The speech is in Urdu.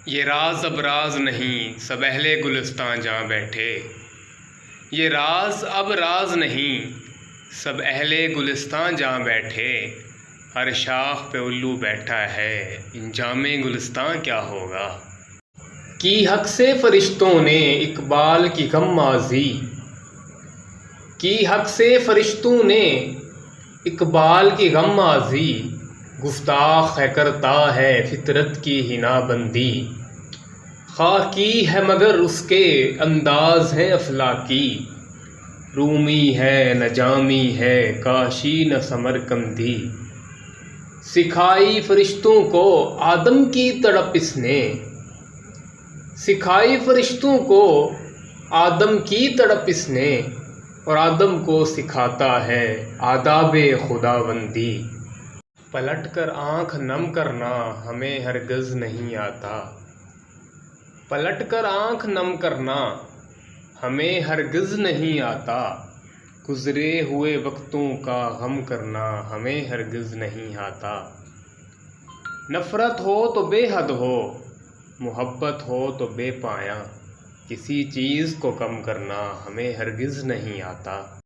یہ راز اب راز نہیں، سب اہل گلستاں جہاں بیٹھے۔ یہ راز اب راز نہیں، سب اہل گلستاں جہاں بیٹھے۔ ہر شاخ پہ الو بیٹھا ہے، انجام گلستاں کیا ہوگا۔ کی حق سے فرشتوں نے اقبال کی غم آزی، کی حق سے فرشتوں نے اقبال کی غم آزی۔ گستاخ ہے کرتا ہے فطرت کی حنا بندی، خاکی ہے مگر اس کے انداز ہیں افلاکی۔ رومی ہے نہ جامی ہے کاشی نہ سمرقندی، سکھائی فرشتوں کو آدم کی تڑپ اس نے، سکھائی فرشتوں کو آدم کی تڑپ اس نے، اور آدم کو سکھاتا ہے آداب خداوندی۔ پلٹ کر آنکھ نم کرنا ہمیں ہرگز نہیں آتا، پلٹ کر آنکھ نم کرنا ہمیں ہرگز نہیں آتا۔ گزرے ہوئے وقتوں کا غم کرنا ہمیں ہرگز نہیں آتا۔ نفرت ہو تو بے حد ہو، محبت ہو تو بے پایاں، کسی چیز کو کم کرنا ہمیں ہرگز نہیں آتا۔